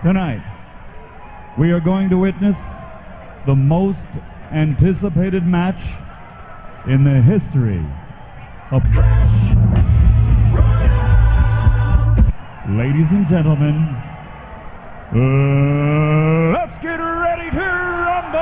Tonight, we are going to witness the most anticipated match in the history of Clash Royale. Ladies and gentlemen, let's get ready to rumble!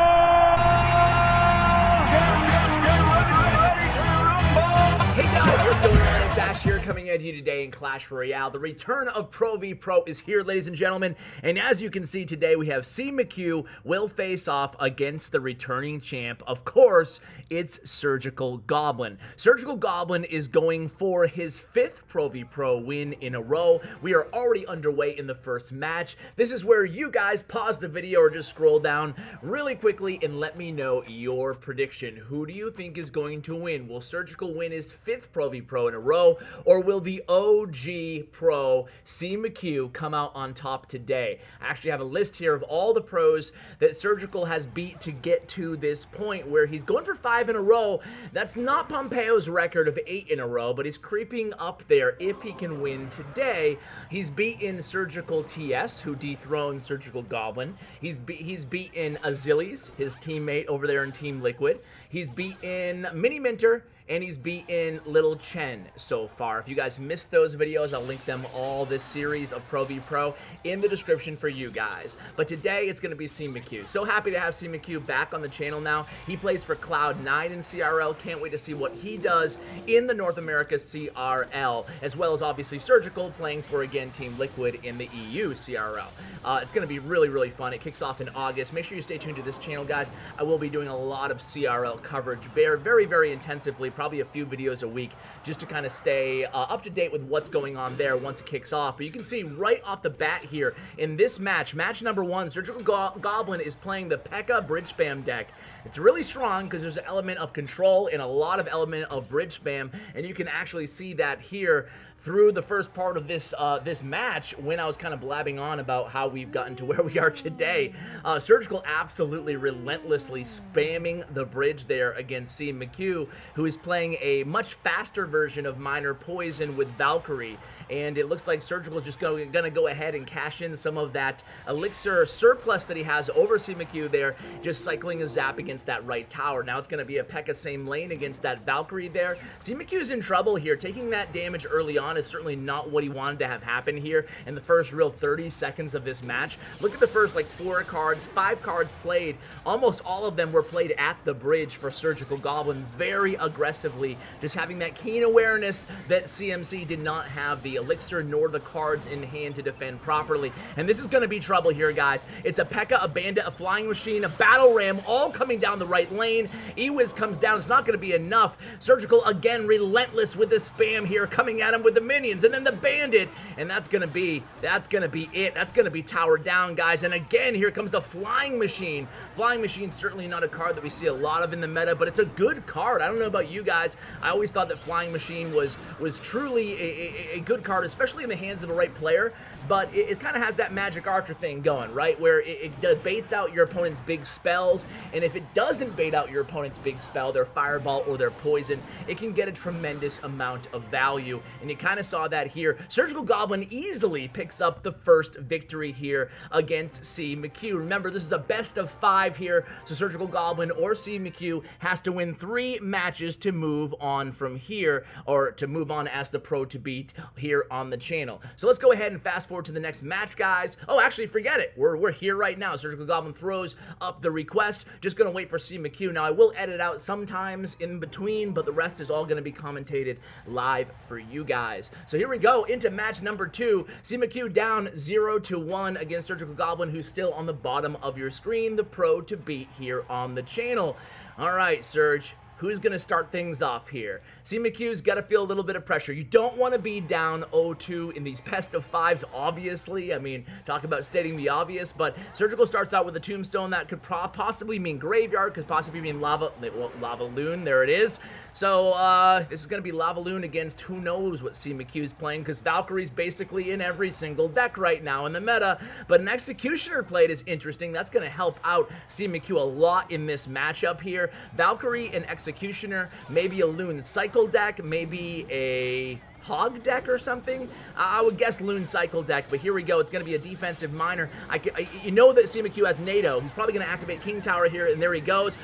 Hey guys, what's going on? It's Ash here coming at you today in Clash Royale. The return of Pro v Pro is here, ladies and gentlemen. And as you can see today, we have CMcHugh will face off against the returning champ. Of course, it's Surgical Goblin. Surgical Goblin is going for his 5th Pro v Pro win in a row. We are already underway in the first match. This is where you guys pause the video or just scroll down really quickly and let me know your prediction. Who do you think is going to win? Will Surgical win his 5th Pro v Pro in a row, or will the OG Pro CMcHugh come out on top today? I actually have a list here of all the pros that Surgical has beat to get to this point where he's going for 5 in a row. That's not Pompeo's record of 8 in a row, but he's creeping up there if he can win today. He's beaten Surgical TS, who dethroned Surgical Goblin. He's beaten Azilies, his teammate over there in Team Liquid. He's beaten Mini Minter, and he's beaten Little Chen so far. If you guys missed those videos, I'll link them all, this series of Pro v Pro, in the description for you guys. But today, it's going to be CMcHugh. So happy to have CMcHugh back on the channel now. He plays for Cloud9 in CRL. Can't wait to see what he does in the North America CRL, as well as obviously Surgical playing for, again, Team Liquid in the EU CRL. It's going to be really, really fun. It kicks off in August. Make sure you stay tuned to this channel, guys. I will be doing a lot of CRL coverage very, very intensively, probably a few videos a week, just to kind of stay up to date with what's going on there once it kicks off. But you can see right off the bat here in this match number 1, Surgical Goblin is playing the P.E.K.K.A. bridge spam deck. It's really strong because there's an element of control and a lot of element of bridge spam, and you can actually see that here through the first part of this this match when I was kind of blabbing on about how we've gotten to where we are today. Surgical absolutely relentlessly spamming the bridge there against CMcHugh, who is playing a much faster version of Minor Poison with Valkyrie, and it looks like Surgical is just gonna go ahead and cash in some of that elixir surplus that he has over CMcHugh there, just cycling a zap against that right tower. Now it's gonna be a P.E.K.K.A. same lane against that Valkyrie there. CMcHugh's in trouble here. Taking that damage early on is certainly not what he wanted to have happen here in the first real 30 seconds of this match. Look at the first like 4 cards, 5 cards played. Almost all of them were played at the bridge for Surgical Goblin very aggressively, just having that keen awareness that CMC did not have the elixir nor the cards in hand to defend properly. And this is going to be trouble here, guys. It's a P.E.K.K.A., a Bandit, a Flying Machine, a Battle Ram, all coming down the right lane. Ewiz comes down. It's not going to be enough. Surgical, again, relentless with the spam here, coming at him with the minions, and then the Bandit, and that's gonna be it. That's gonna be towered down, guys. And again, here comes the Flying Machine. Flying Machine's certainly not a card that we see a lot of in the meta, but it's a good card. I don't know about you guys. I always thought that Flying Machine was truly a good card, especially in the hands of the right player, but it kind of has that Magic Archer thing going, right, where it baits out your opponent's big spells, and if it doesn't bait out your opponent's big spell, their Fireball or their Poison, it can get a tremendous amount of value, and you kind of saw that here. Surgical Goblin easily picks up the first victory here against CMcHugh. Remember, this is a best of 5 here, so Surgical Goblin or CMcHugh has to win 3 matches to move on from here, or to move on as the pro to beat here on the channel. So let's go ahead and fast forward to the next match, guys. Oh, actually, forget it. We're here right now. Surgical Goblin throws up the request. Just gonna wait for CMcHugh. Now, I will edit out sometimes in between, but the rest is all gonna be commentated live for you guys. So here we go into match number 2. CMcHugh down 0-1 against Surgical Goblin, who's still on the bottom of your screen, the pro to beat here on the channel. All right, Surge. Who's going to start things off here? CMcHugh's got to feel a little bit of pressure. You don't want to be down 0-2 in these best of 5s, obviously. I mean, talk about stating the obvious, but Surgical starts out with a Tombstone. That could possibly mean Graveyard, could possibly mean Lava Loon. There it is. So this is going to be Lava Loon against who knows what CMcHugh's playing, because Valkyrie's basically in every single deck right now in the meta. But an Executioner played is interesting. That's going to help out CMcHugh a lot in this matchup here. Valkyrie and Executioner Executioner, maybe a Loon Cycle deck, maybe a Hog deck or something. I would guess Loon Cycle deck, but here we go. It's going to be a defensive miner. You know that CMcHugh has NATO. He's probably going to activate King Tower here, and there he goes.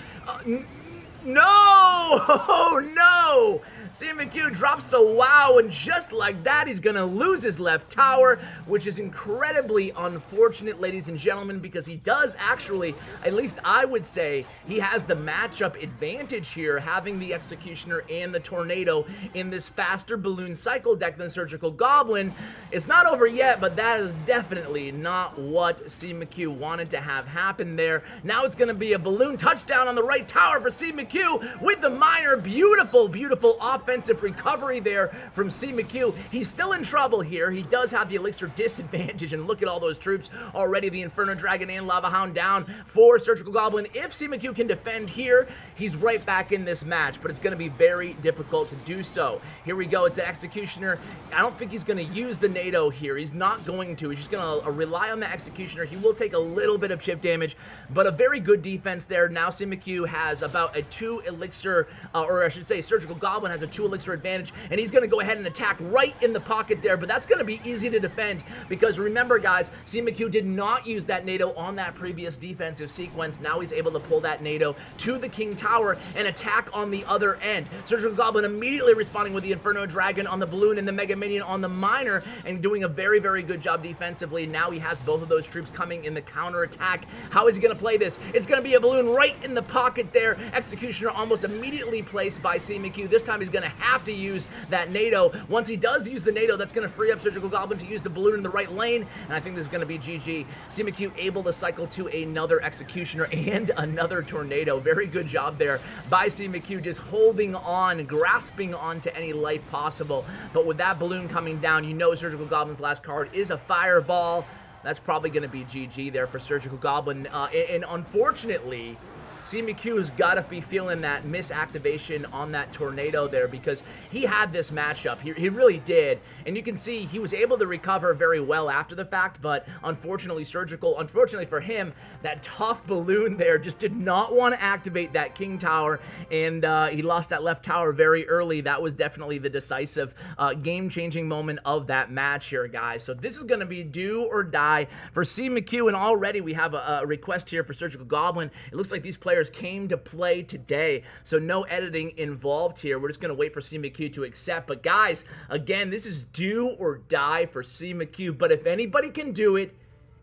No! Oh, no! CMcHugh drops the wow, and just like that, he's going to lose his left tower, which is incredibly unfortunate, ladies and gentlemen, because he does actually, at least I would say, he has the matchup advantage here, having the Executioner and the Tornado in this faster Balloon Cycle deck than Surgical Goblin. It's not over yet, but that is definitely not what CMcHugh wanted to have happen there. Now it's going to be a Balloon touchdown on the right tower for CMcHugh with the Miner. Beautiful, beautiful offensive recovery there from CMcHugh. He's still in trouble here. He does have the Elixir disadvantage, and look at all those troops already. The Inferno Dragon and Lava Hound down for Surgical Goblin. If CMcHugh can defend here, he's right back in this match, but it's going to be very difficult to do so. Here we go. It's an Executioner. I don't think he's going to use the NATO here. He's not going to. He's just going to rely on the Executioner. He will take a little bit of chip damage, but a very good defense there. Now CMcHugh has about a 2 Elixir, or I should say Surgical Goblin has a 2 Elixir advantage, and he's going to go ahead and attack right in the pocket there, but that's going to be easy to defend because remember, guys, CMcHugh did not use that NATO on that previous defensive sequence. Now he's able to pull that NATO to the King Tower and attack on the other end. Surgical Goblin immediately responding with the Inferno Dragon on the Balloon and the Mega Minion on the Miner and doing a very, very good job defensively. Now he has both of those troops coming in the counter attack. How is he going to play this? It's going to be a Balloon right in the pocket there. Executioner almost immediately placed by CMcHugh. This time he's going to have to use that NATO. Once he does use the NATO, that's going to free up Surgical Goblin to use the Balloon in the right lane, and I think this is going to be GG. CMcHugh able to cycle to another Executioner and another Tornado. Very good job there by CMcHugh, just holding on, grasping onto any life possible. But with that Balloon coming down, you know Surgical Goblin's last card is a Fireball. That's probably going to be GG there for Surgical Goblin. And unfortunately, CMcHugh has got to be feeling that misactivation on that Tornado there because he had this matchup. He really did. And you can see he was able to recover very well after the fact, but unfortunately for him, that tough Balloon there just did not want to activate that King Tower, and he lost that left tower very early. That was definitely the decisive game-changing moment of that match here, guys. So this is going to be do or die for CMcHugh, and already we have a request here for Surgical Goblin. It looks like these players came to play today, so no editing involved here. We're just going to wait for CMcHugh to accept. But guys, again, this is do or die for CMcHugh, but if anybody can do it,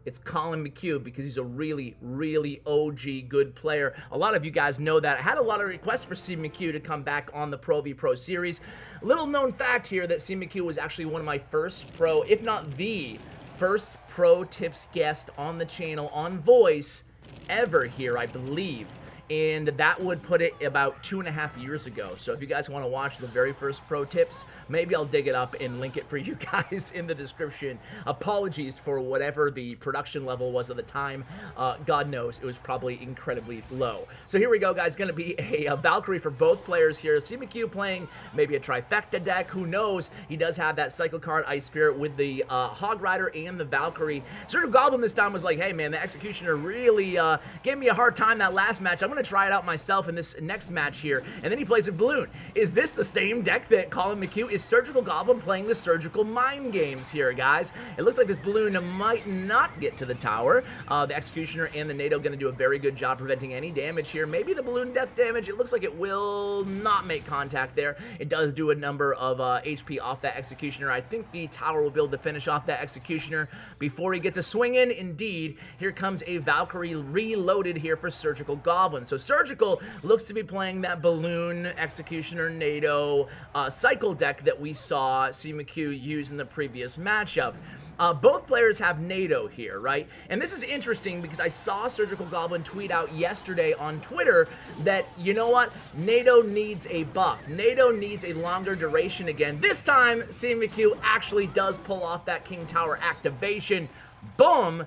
it's Colton McHugh because he's a really, really OG good player. A lot of you guys know that. I had a lot of requests for CMcHugh to come back on the Pro v Pro series. Little known fact here that CMcHugh was actually one of my first pro, if not the first pro tips guest on the channel on voice ever here, I believe. And that would put it about 2.5 years ago. So if you guys want to watch the very first pro tips, maybe I'll dig it up and link it for you guys in the description. Apologies for whatever the production level was at the time. God knows, it was probably incredibly low. So here we go, guys. Going to be a Valkyrie for both players here. CMcHugh playing maybe a trifecta deck. Who knows? He does have that cycle card, Ice Spirit, with the Hog Rider and the Valkyrie. Surgical Goblin this time was like, hey, man, the Executioner really gave me a hard time that last match. I'm going to try it out myself in this next match here, and then he plays a Balloon. Is this the same deck that Colton McHugh? Is Surgical Goblin playing the Surgical Mind Games here, guys? It looks like this Balloon might not get to the tower. The Executioner and the NATO going to do a very good job preventing any damage here. Maybe the Balloon death damage. It looks like it will not make contact there. It does do a number of HP off that Executioner. I think the tower will be able to finish off that Executioner before he gets a swing in. Indeed, here comes a Valkyrie reloaded here for Surgical Goblin. So Surgical looks to be playing that Balloon, Executioner, NATO cycle deck that we saw CMcHugh use in the previous matchup. Both players have NATO here, right? And this is interesting because I saw Surgical Goblin tweet out yesterday on Twitter that, you know what, NATO needs a buff. NATO needs a longer duration again. This time, CMcHugh actually does pull off that King Tower activation. Boom!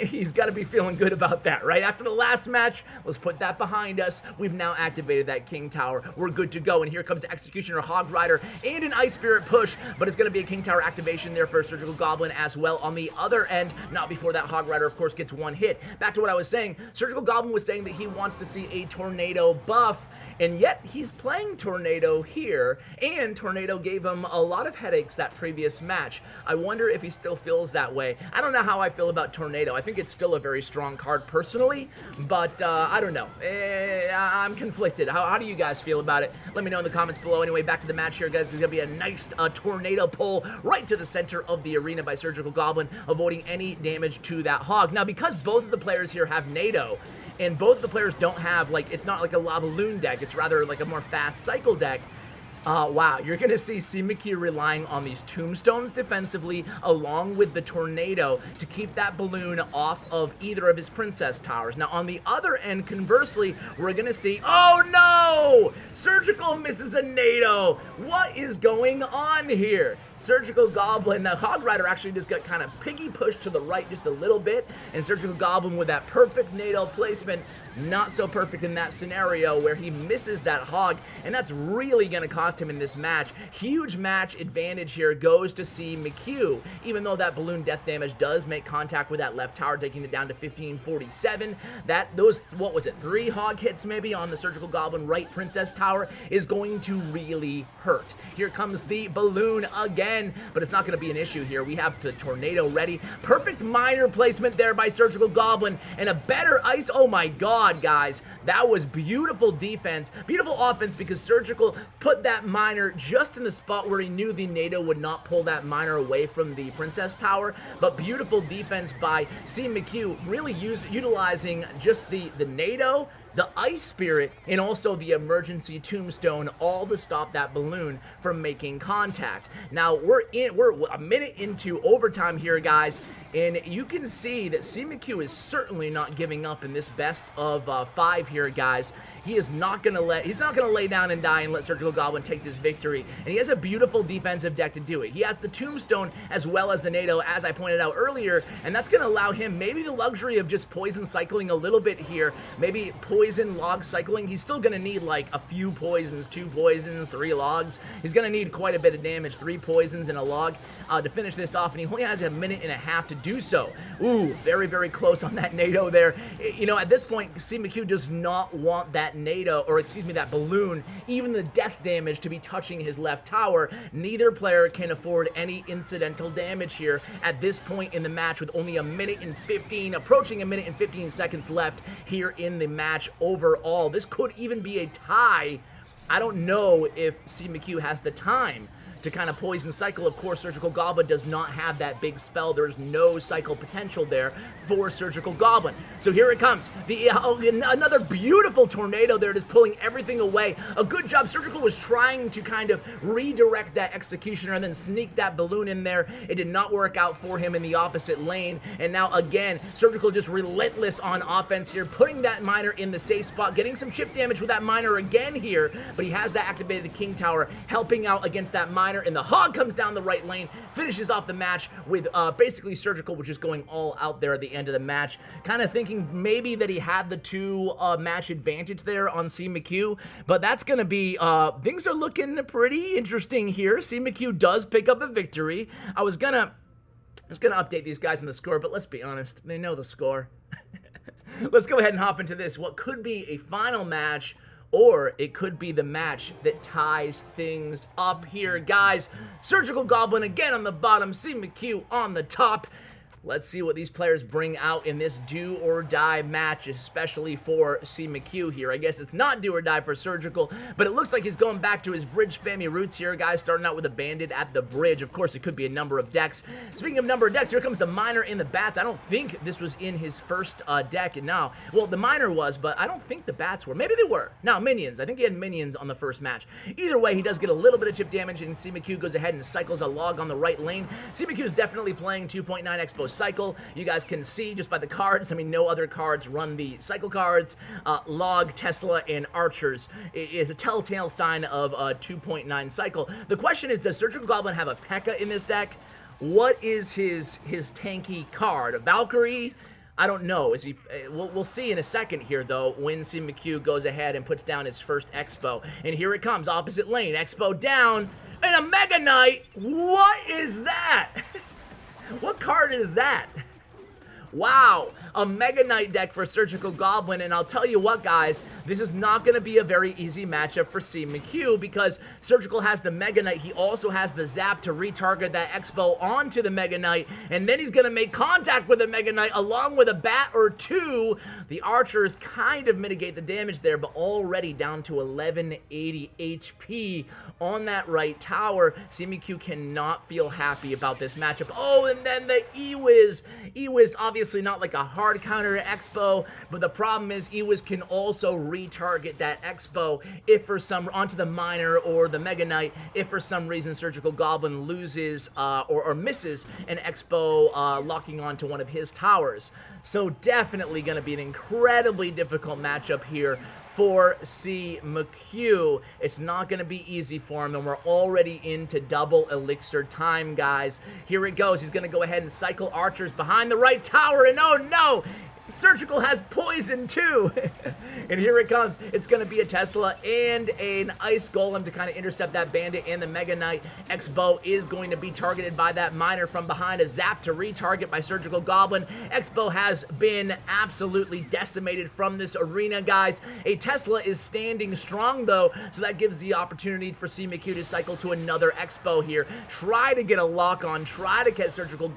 He's got to be feeling good about that, right? After the last match, let's put that behind us. We've now activated that King Tower. We're good to go. And here comes the Executioner, Hog Rider, and an Ice Spirit push. But it's going to be a King Tower activation there for Surgical Goblin as well on the other end. Not before that Hog Rider, of course, gets one hit. Back to what I was saying. Surgical Goblin was saying that he wants to see a Tornado buff. And yet, he's playing Tornado here, and Tornado gave him a lot of headaches that previous match. I wonder if he still feels that way. I don't know how I feel about Tornado. I think it's still a very strong card personally, but I don't know. I'm conflicted. How do you guys feel about it? Let me know in the comments below. Anyway, back to the match here, guys. There's going to be a nice Tornado pull right to the center of the arena by Surgical Goblin, avoiding any damage to that Hog. Now, because both of the players here have NATO, and both of the players don't have, like, it's not like a Lava Loon deck, it's rather like a more fast cycle deck. Wow, you're going to see CMcHugh relying on these tombstones defensively along with the Tornado to keep that balloon off of either of his Princess Towers. Now, on the other end, conversely, we're going to see, oh no! Surgical misses a NATO! What is going on here? Surgical Goblin, the Hog Rider actually just got kind of piggy pushed to the right just a little bit, and Surgical Goblin with that perfect NATO placement, not so perfect in that scenario where he misses that Hog, and that's really going to cost him in this match. Huge match advantage here goes to CMcHugh, even though that balloon death damage does make contact with that left tower, taking it down to 1547. Those, what was it, 3 Hog hits maybe on the Surgical Goblin right Princess Tower is going to really hurt. Here comes the balloon again, but it's not going to be an issue here. We have the Tornado ready. Perfect miner placement there by Surgical Goblin, and a better ice. Oh my god, guys. That was beautiful defense, beautiful offense, because Surgical put that miner just in the spot where he knew the NATO would not pull that miner away from the Princess Tower, but beautiful defense by CMcHugh, really utilizing just the NATO, the Ice Spirit, and also the emergency tombstone, all to stop that balloon from making contact. Now, we're a minute into overtime here, guys, and you can see that CMcHugh is certainly not giving up in this best of 5 here, guys. He is not gonna lay down and die and let Surgical Goblin take this victory. And he has a beautiful defensive deck to do it. He has the Tombstone as well as the NATO, as I pointed out earlier, and that's gonna allow him maybe the luxury of just poison cycling a little bit here. Maybe poison log cycling. He's still gonna need like a few poisons, 2 poisons, 3 logs. He's gonna need quite a bit of damage, 3 poisons and a log to finish this off, and he only has a minute and a half to do so. Ooh, very, very close on that NATO there. You know, at this point, CMcHugh does not want that NATO, or excuse me, that balloon, even the death damage to be touching his left tower. Neither player can afford any incidental damage here at this point in the match, with only a minute and 15, approaching a minute and 15 seconds left here in the match overall. This could even be a tie. I don't know if CMcHugh has the time to kind of poison cycle. Of course, Surgical Goblin does not have that big spell. There's no cycle potential there for Surgical Goblin. So here it comes. Another beautiful Tornado there, just pulling everything away. A good job. Surgical was trying to kind of redirect that Executioner and then sneak that balloon in there. It did not work out for him in the opposite lane. And now again, Surgical just relentless on offense here, putting that miner in the safe spot, getting some chip damage with that miner again here, but he has that activated King Tower, helping out against that miner. And the Hog comes down the right lane, finishes off the match with basically Surgical, which is going all out there at the end of the match. Kind of thinking maybe that he had the 2 match advantage there on CMcHugh, but that's going to be, things are looking pretty interesting here. CMcHugh does pick up a victory. I was gonna update these guys on the score, but let's be honest, they know the score. Let's go ahead and hop into this. What could be a final match, or it could be the match that ties things up here, guys. Surgical Goblin again on the bottom, CMcHugh on the top. Let's see what these players bring out in this do-or-die match, especially for CMcHugh here. I guess it's not do-or-die for Surgical, but it looks like he's going back to his bridge spammy roots here, guys, starting out with a Bandit at the bridge. Of course, it could be a number of decks. Speaking of number of decks, here comes the Miner in the Bats. I don't think this was in his first deck. Now, well, the Miner was, but I don't think the Bats were. Maybe they were. No, Minions. I think he had Minions on the first match. Either way, he does get a little bit of chip damage, and CMcHugh goes ahead and cycles a log on the right lane. CMcHugh is definitely playing 2.9 Expo cycle. You guys can see just by the cards, I mean, no other cards run the cycle cards. Log, Tesla, and Archers is a telltale sign of a 2.9 cycle. The question is, does Surgical Goblin have a P.E.K.K.A. in this deck? What is his tanky card? A Valkyrie? I don't know. Is he? We'll see in a second here, though, when CMcHugh goes ahead and puts down his first Expo. And here it comes, opposite lane. Expo down, and a Mega Knight. What is that? What card is that? Wow, a Mega Knight deck for Surgical Goblin, and I'll tell you what, guys, this is not going to be a very easy matchup for CMcHugh because Surgical has the Mega Knight. He also has the Zap to retarget that Expo onto the Mega Knight, and then he's going to make contact with the Mega Knight along with a bat or two. The archers kind of mitigate the damage there, but already down to 1180 HP on that right tower. CMcHugh cannot feel happy about this matchup. Oh, and then the Ewiz. Ewiz, obviously not like a hard counter to Expo, but the problem is Ewiz can also retarget that Expo if for some onto the Miner or the Mega Knight if for some reason Surgical Goblin loses or misses an Expo locking onto one of his towers. So definitely going to be an incredibly difficult matchup here for CMcHugh. It's not going to be easy for him, and we're already into double elixir time, guys. Here it goes. He's going to go ahead and cycle archers behind the right tower, and oh no! Surgical has poison too. And here it comes. It's going to be a Tesla and an Ice Golem to kind of intercept that Bandit and the Mega Knight. Expo is going to be targeted by that Miner from behind. A Zap to retarget by Surgical Goblin. Expo has been absolutely decimated from this arena, guys. A Tesla is standing strong though, so that gives the opportunity for CMcHugh to cycle to another Expo here. Try to get a lock on, try to catch Surgical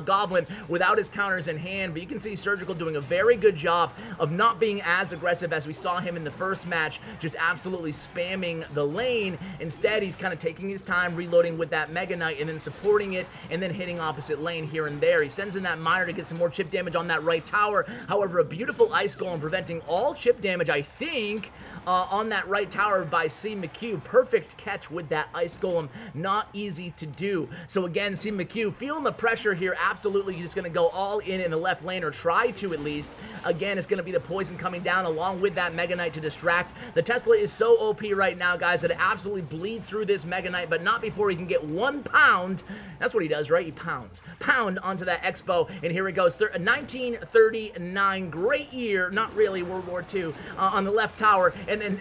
Goblin without his counters in hand, but you can see Surgical doing a very good job of not being as aggressive as we saw him in the first match, just absolutely spamming the lane. Instead, he's kind of taking his time, reloading with that Mega Knight, and then supporting it, and then hitting opposite lane here and there. He sends in that Miner to get some more chip damage on that right tower. However, a beautiful Ice Golem preventing all chip damage, I think, on that right tower by CMcHugh. Perfect catch with that Ice Golem. Not easy to do. So again, CMcHugh feeling the pressure here. Absolutely just going to go all in the left lane, or try to at least. Again, it's going to be the poison coming down along with that Mega Knight to distract. The Tesla is so OP right now, guys, that it absolutely bleeds through this Mega Knight, but not before he can get 1 pound. That's what he does, right? He pounds. Pound onto that Expo, and here it goes. 1939, great year, not really, World War II, on the left tower, and then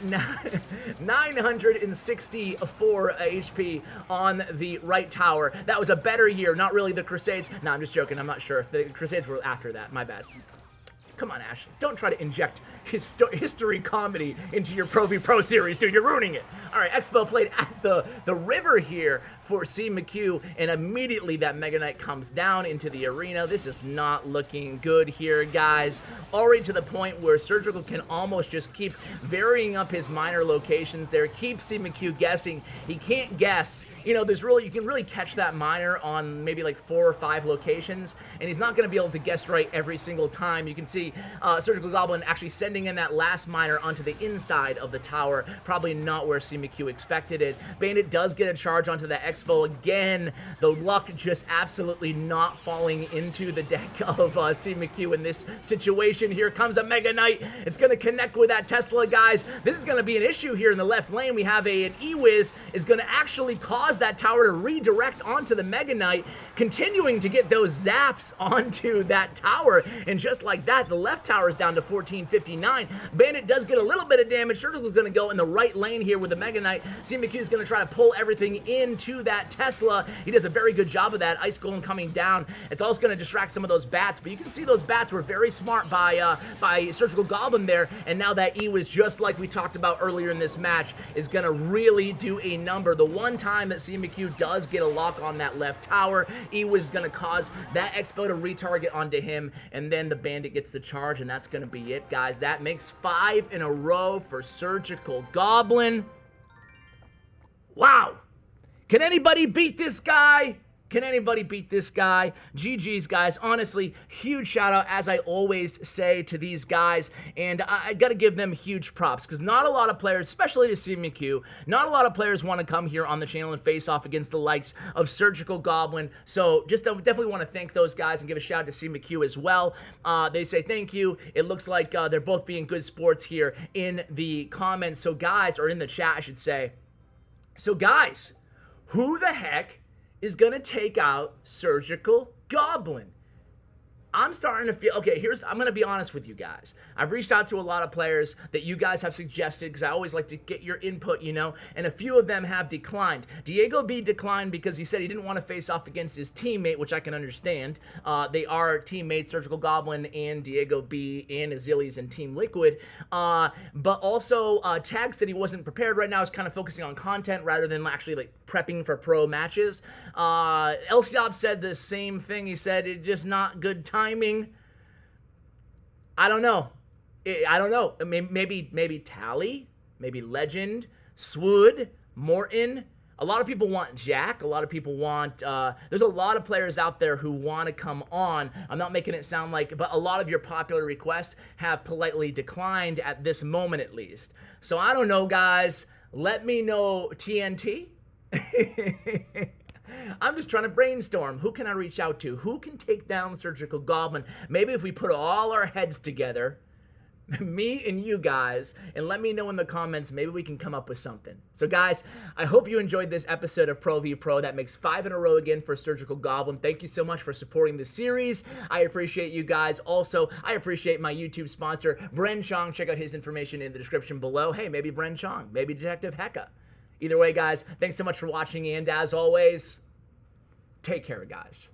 964 HP on the right tower. That was a better year, not really the Crusades. No, I'm just joking. I'm not sure if the Crusades were after that. My bad. Come on, Ash. Don't try to inject history comedy into your Pro V Pro series, dude. You're ruining it. All right, Expo played at the river here for CMcHugh, and immediately that Mega Knight comes down into the arena. This is not looking good here, guys. Already to the point where Surgical can almost just keep varying up his Miner locations there. Keep CMcHugh guessing. He can't guess. You know, you can really catch that Miner on maybe like 4 or 5 locations, and he's not going to be able to guess right every single time. You can see Surgical Goblin actually sending in that last Miner onto the inside of the tower. Probably not where CMcHugh expected it. Bandit does get a charge onto the Expo again. The luck just absolutely not falling into the deck of CMcHugh in this situation. Here comes a Mega Knight. It's going to connect with that Tesla, guys. This is going to be an issue here in the left lane. We have an Ewiz is going to actually cause that tower to redirect onto the Mega Knight, continuing to get those zaps onto that tower. And just like that, the left tower is down to 1459. Bandit does get a little bit of damage. Surgical's going to go in the right lane here with the Mega Knight. CMcHugh is going to try to pull everything into that Tesla. He does a very good job of that. Ice Golem coming down. It's also going to distract some of those bats, but you can see those bats were very smart by Surgical Goblin there, and now that E was just like we talked about earlier in this match, is going to really do a number. The one time that CMcHugh does get a lock on that left tower, E was going to cause that Expo to retarget onto him, and then the Bandit gets the charge, and that's going to be it, guys. That makes 5 in a row for Surgical Goblin. Wow. Can anybody beat this guy? Can anybody beat this guy? GG's, guys. Honestly, huge shout out, as I always say to these guys, and I gotta give them huge props, because not a lot of players, especially to CMcHugh, not a lot of players want to come here on the channel and face off against the likes of Surgical Goblin. So just definitely want to thank those guys and give a shout out to CMcHugh as well. They say thank you. It looks like they're both being good sports here in the comments. So guys, or in the chat, I should say. So guys, who the heck is going to take out Surgical Goblin. I'm starting to feel, okay, I'm going to be honest with you guys. I've reached out to a lot of players that you guys have suggested because I always like to get your input, you know, and a few of them have declined. Diego B declined because he said he didn't want to face off against his teammate, which I can understand. They are teammates, Surgical Goblin and Diego B and Azilius and Team Liquid. But also, Tag said he wasn't prepared right now. He's kind of focusing on content rather than actually like prepping for pro matches. Elsiab said the same thing. He said it's just not good timing. I don't know. Maybe Tally, maybe Legend, Swood, Morton. A lot of people want Jack. A lot of people want, there's a lot of players out there who want to come on. I'm not making it sound like, but a lot of your popular requests have politely declined at this moment at least. So I don't know, guys. Let me know, TNT. I'm just trying to brainstorm. Who can I reach out to? Who can take down Surgical Goblin? Maybe if we put all our heads together, me and you guys, and let me know in the comments, maybe we can come up with something. So guys, I hope you enjoyed this episode of Pro v Pro. That makes 5 in a row again for Surgical Goblin. Thank you so much for supporting the series. I appreciate you guys. Also, I appreciate my YouTube sponsor, Bren Chong. Check out his information in the description below. Hey, maybe Bren Chong, maybe Detective Hecka. Either way, guys, thanks so much for watching, and as always, take care, guys.